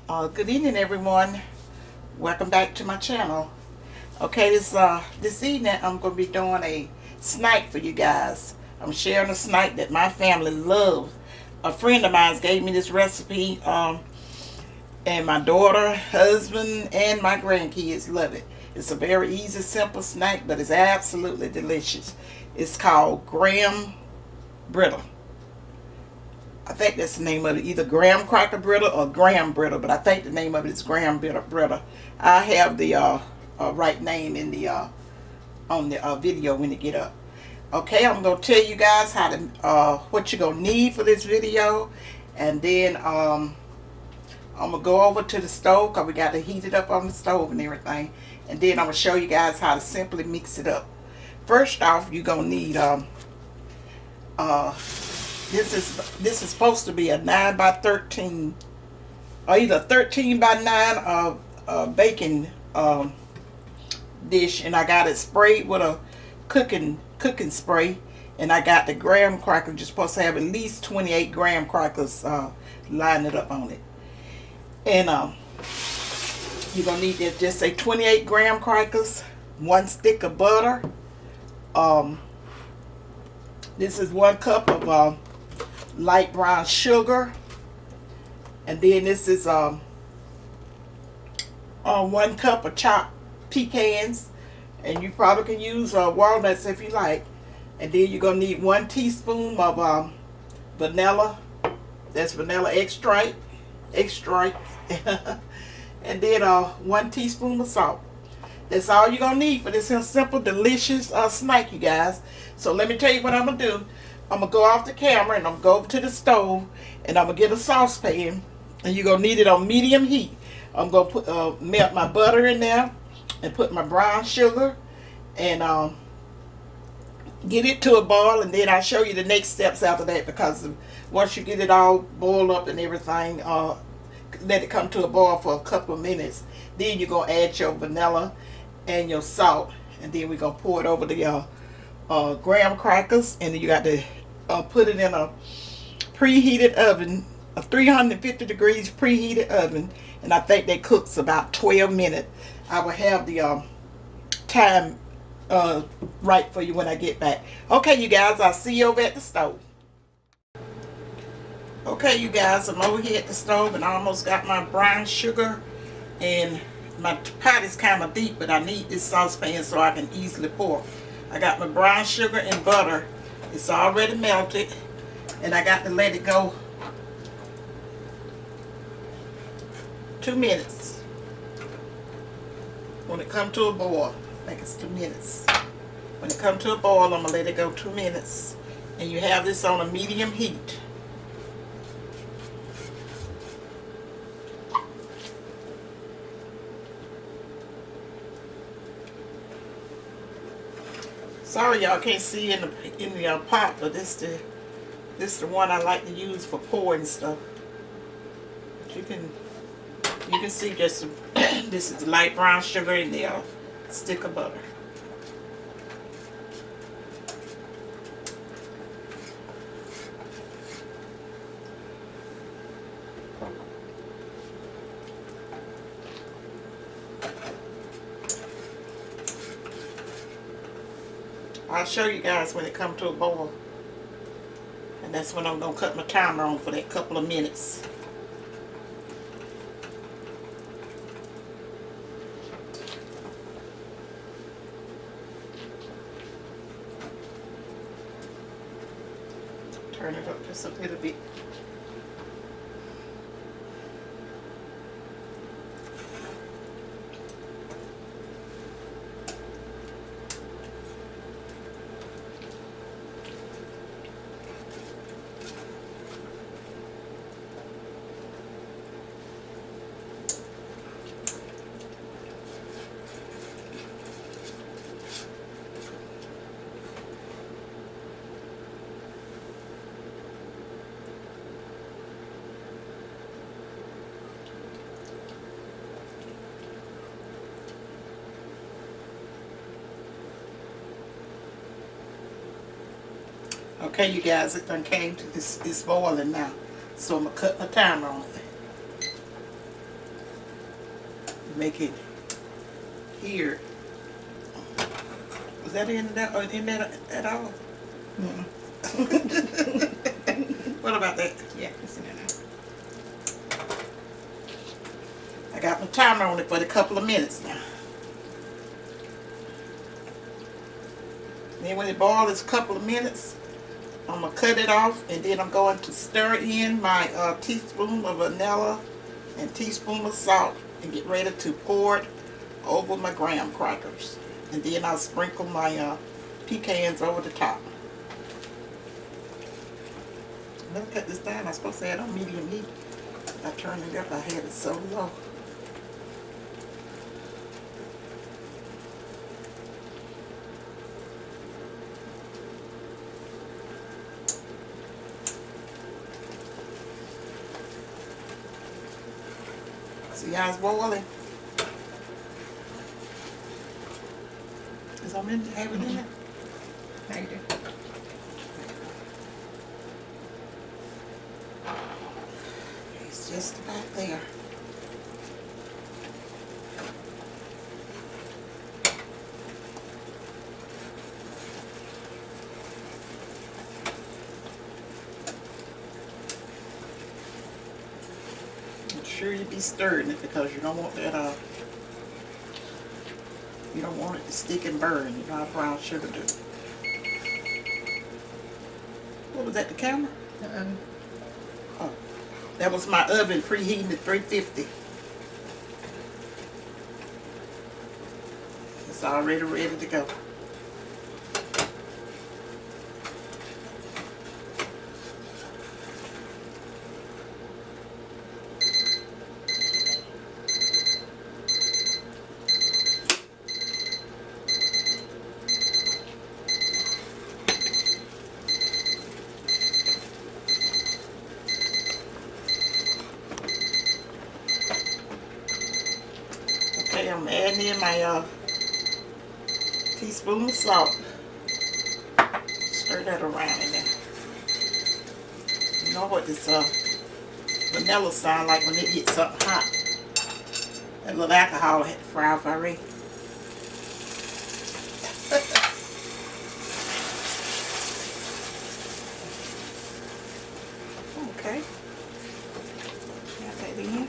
Good evening, everyone. Welcome back to my channel. Okay, this evening I'm going to be doing a snack for you guys. I'm sharing a snack that my family loves. A friend of mine gave me this recipe, and my daughter, husband, and my grandkids love it. It's a very easy, simple snack, but it's absolutely delicious. It's called graham brittle. I think that's the name of it, either graham cracker brittle or graham brittle, but I think the name of it is graham brittle. I have the right name in the on the video when it get up. Okay, I'm gonna tell you guys how to what you're gonna need for this video, and then I'm gonna go over to the stove because we got to heat it up on the stove and everything, and then I'm gonna show you guys how to simply mix it up. First off, you're gonna need uh this is supposed to be a 9 by 13, or either 13 by 9 baking dish, and I got it sprayed with a cooking spray, and I got the graham crackers. You're supposed to have at least 28 graham crackers lined it up on it, and you're gonna need to just say 28 graham crackers, 1 stick of butter. This is 1 cup of light brown sugar, and then this is 1 cup of chopped pecans, and you probably can use walnuts if you like. And then you're gonna need 1 teaspoon of vanilla. That's vanilla extract. And then 1 teaspoon of salt. That's all you're gonna need for this simple, delicious snack, you guys. So let me tell you what I'm gonna do. I'm gonna go off the camera and I'm gonna go over to the stove, and I'm gonna get a saucepan, and you're gonna need it on medium heat. I'm gonna put melt my butter in there and put my brown sugar, and get it to a boil, and then I'll show you the next steps after that, because once you get it all boiled up and everything, let it come to a boil for a couple of minutes. Then you're gonna add your vanilla and your salt, and then we're gonna pour it over the graham crackers, and then you got to put it in a preheated oven, a 350 degrees preheated oven, and I think that cooks about 12 minutes. I will have the time right for you when I get back. Okay, you guys, I'll see you over at the stove. Okay, you guys, I'm over here at the stove, and I almost got my brown sugar, and my pot is kind of deep, but I need this saucepan so I can easily pour. I got my brown sugar and butter. It's already melted, and I got to let it go 2 minutes. When it comes to a boil, I think it's 2 minutes. When it comes to a boil, I'm gonna let it go 2 minutes, and you have this on a medium heat. Sorry y'all can't see in the pot, but this the one I like to use for pouring stuff. But you can see just this is the light brown sugar in the stick of butter. I'll show you guys when it comes to a boil, and that's when I'm gonna cut my timer on for that couple of minutes. Turn it up just a little bit. Okay, you guys, it done came to it's boiling now. So I'm gonna cut my timer on it. make it here. Was that in that or in that at all? Mm-mm. What about that? Yeah, it's in there now. I got my timer on it for a couple of minutes now. Then when it boils a couple of minutes, I'm going to cut it off, and then I'm going to stir in my teaspoon of vanilla and teaspoon of salt and get ready to pour it over my graham crackers. And then I'll sprinkle my pecans over the top. Let me cut this down. I'm supposed to have it on medium heat. I turned it up. I had it so low. See how it's boiling? Is I meant to have it in there? Now you do. It's just about there. Make sure you be stirring it because you don't want that you don't want it to stick and burn. You know how brown sugar do. What was that, the camera? Oh, that was my oven preheating at 350. It's already ready to go. Okay, I'm adding in my teaspoon of salt. Stir that around in there. You know what this vanilla sound like when it gets something hot. That little alcohol had to fry off already. Okay. Got that in.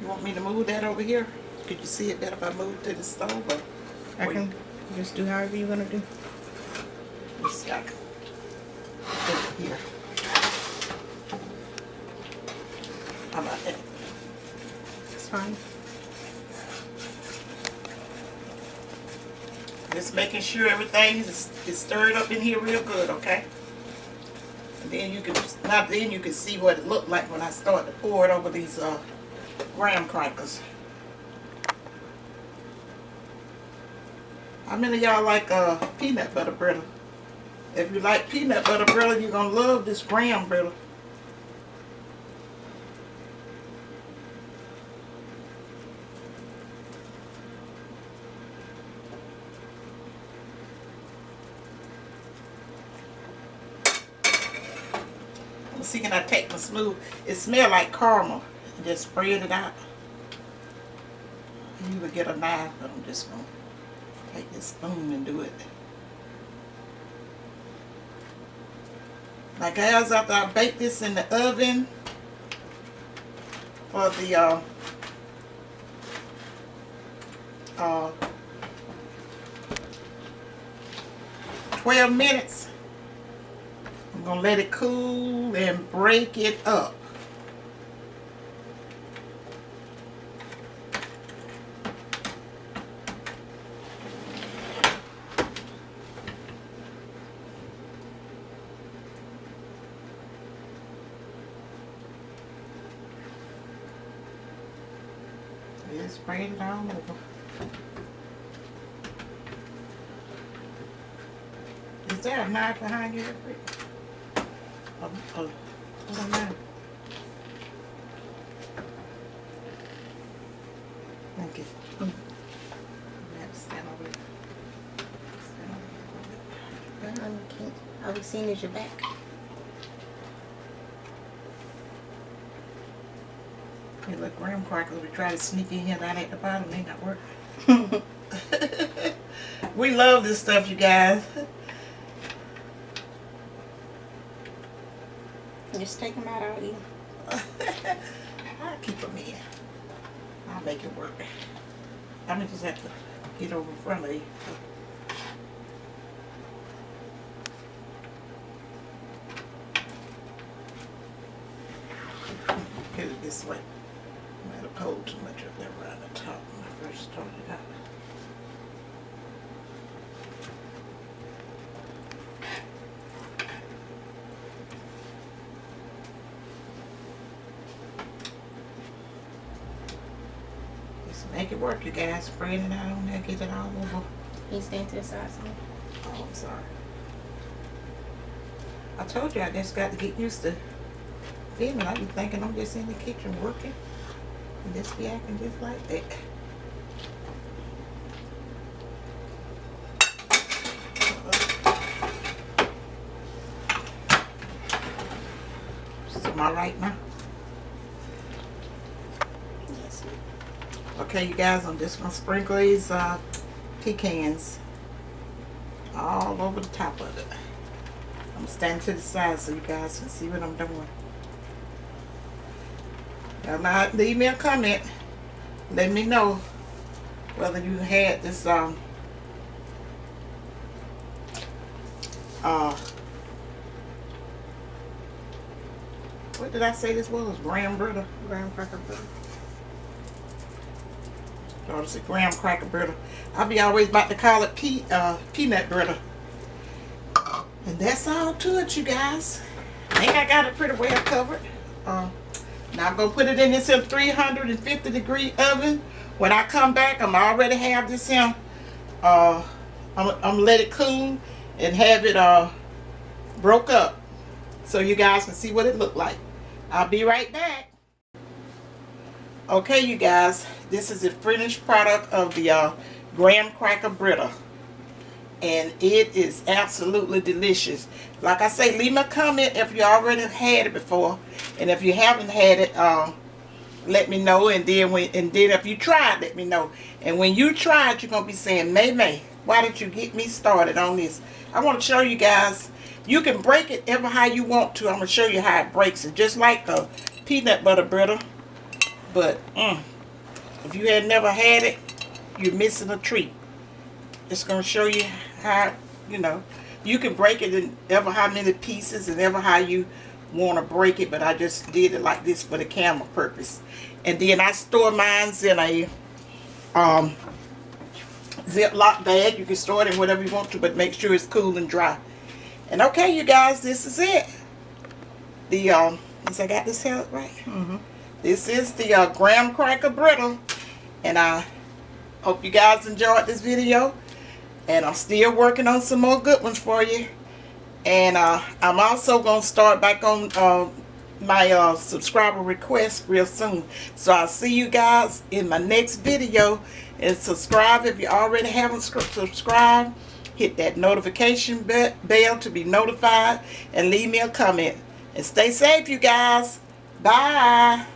You want me to move that over here? Could you see it better if I move to the stove? Or I can just do however you're gonna do. just got it here. How about that? It's fine. Just making sure everything is stirred up in here real good, okay? And then you can see what it looked like when I start to pour it over these graham crackers. How many of y'all like peanut butter brittle? If you like peanut butter brittle, you're gonna love this graham brittle. I'm see, can I take my smooth? It smells like caramel. And just spread it out. You would get a knife, but I'm just gonna take this spoon and do it. Now guys, after I bake this in the oven for the 12 minutes, I'm gonna let it cool and break it up. Just spread it all over. Is there a knife behind you? Hold on now. Thank you. You have to stand over there. Stand over there. All we seen is your back. little graham crackers we try to sneak in here down at the bottom. They not work. We love this stuff, you guys. Just take them out, I'll eat them. I'll keep them in. I'll make it work. I'm gonna just have to get over in front of you. Get it this way. I might have pulled too much up there right at the top when I first started out. Just make it work, you guys. Spread it out on there, get it all over. Can you stand to the side some? Oh, I'm sorry. I told you I just got to get used to filming. I be thinking I'm just in the kitchen working. And just be acting just like that. So am I right now? Yes. Okay, you guys, I'm just gonna sprinkle these pecans all over the top of it. I'm standing to the side so you guys can see what I'm doing. Now, leave me a comment. Let me know whether you had this what did I say this was? Graham brittle. Graham cracker butter. Oh, it's a graham cracker brittle. I'll be always about to call it peanut brittle. And that's all to it, you guys. I think I got it pretty well covered. Now I'm gonna put it in this 350 degree oven. When I come back, I'm already have this in. I'm gonna let it cool and have it broke up so you guys can see what it looked like. I'll be right back. Okay, you guys, this is the finished product of the graham cracker brittle. And it is absolutely delicious. Like I say, leave me a comment if you already had it before, and if you haven't had it, let me know. And then if you tried, let me know. And when you try it, you're gonna be saying, May, why did you get me started on this? I want to show you guys. You can break it ever how you want to. I'm gonna show you how it breaks it, just like a peanut butter brittle. But if you had never had it, you're missing a treat. It's gonna show you how, you can break it in ever how many pieces and ever how you want to break it, but I just did it like this for the camera purpose. And then I store mine in a Ziploc bag. You can store it in whatever you want to, but make sure it's cool and dry. And okay, you guys, this is it. As I got this held right. This is the graham cracker brittle, and I hope you guys enjoyed this video. And I'm still working on some more good ones for you. And I'm also going to start back on my subscriber request real soon. So I'll see you guys in my next video. And subscribe if you already haven't subscribed. Hit that notification bell to be notified. And leave me a comment. And stay safe, you guys. Bye.